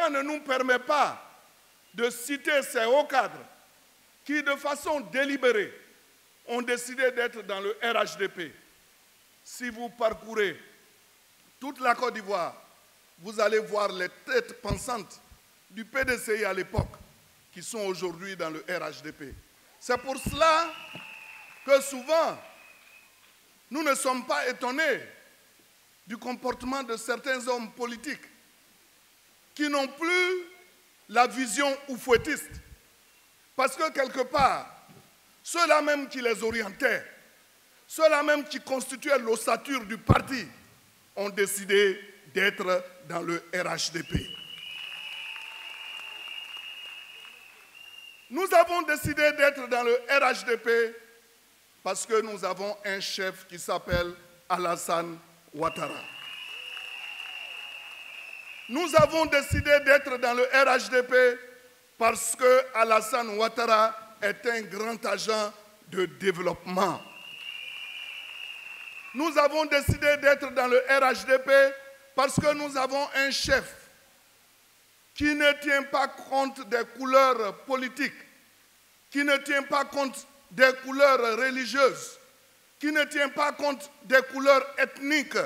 temps ne nous permet pas de citer ces hauts cadres qui, de façon délibérée, ont décidé d'être dans le RHDP. Si vous parcourez toute la Côte d'Ivoire, vous allez voir les têtes pensantes du PDCI à l'époque qui sont aujourd'hui dans le RHDP. C'est pour cela que souvent, nous ne sommes pas étonnés du comportement de certains hommes politiques qui n'ont plus la vision oufouettiste. Parce que quelque part, ceux-là même qui les orientaient, ceux-là même qui constituaient l'ossature du parti, ont décidé d'être dans le RHDP. Nous avons décidé d'être dans le RHDP parce que nous avons un chef qui s'appelle Alassane Ouattara. Nous avons décidé d'être dans le RHDP parce que Alassane Ouattara est un grand agent de développement. Nous avons décidé d'être dans le RHDP parce que nous avons un chef qui ne tient pas compte des couleurs politiques, qui ne tient pas compte des couleurs religieuses, qui ne tient pas compte des couleurs ethniques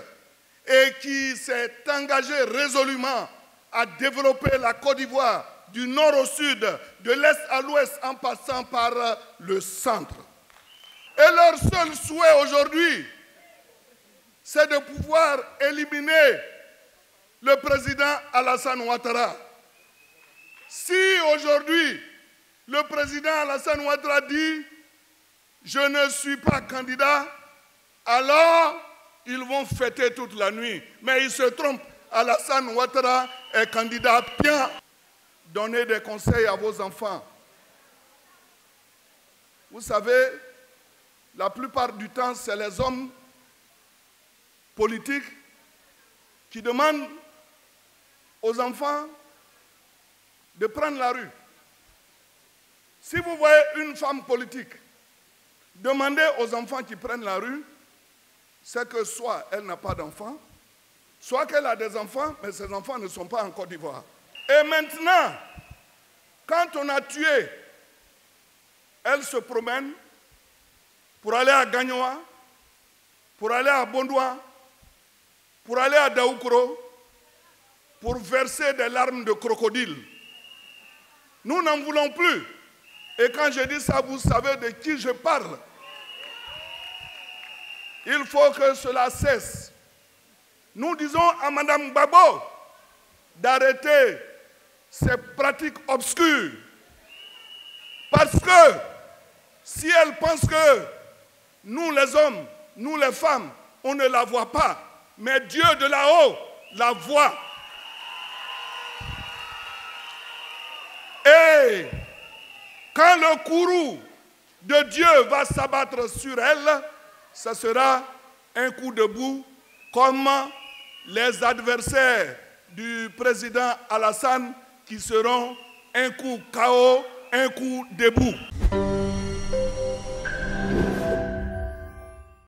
et qui s'est engagé résolument à développer la Côte d'Ivoire du nord au sud, de l'est à l'ouest, en passant par le centre. Et leur seul souhait aujourd'hui, c'est de pouvoir éliminer le président Alassane Ouattara. Si aujourd'hui, le président Alassane Ouattara dit « je ne suis pas candidat », alors ils vont fêter toute la nuit. Mais ils se trompent. Alassane Ouattara est candidat bien. Donnez des conseils à vos enfants. Vous savez, la plupart du temps, c'est les hommes politiques qui demandent aux enfants de prendre la rue. Si vous voyez une femme politique demander aux enfants qui prennent la rue, c'est que soit elle n'a pas d'enfants, soit qu'elle a des enfants, mais ses enfants ne sont pas en Côte d'Ivoire. Et maintenant, quand on a tué, elle se promène pour aller à Gagnoa, pour aller à Bondoua, pour aller à Daoukro, pour verser des larmes de crocodile. Nous n'en voulons plus. Et quand je dis ça, vous savez de qui je parle. Il faut que cela cesse. Nous disons à Mme Gbagbo d'arrêter ces pratiques obscures. Parce que si elle pense que nous les hommes, nous les femmes, on ne la voit pas, mais Dieu de là-haut la voit. Et quand le courroux de Dieu va s'abattre sur elle, ce sera un coup debout comme les adversaires du président Alassane qui seront un coup KO, un coup debout.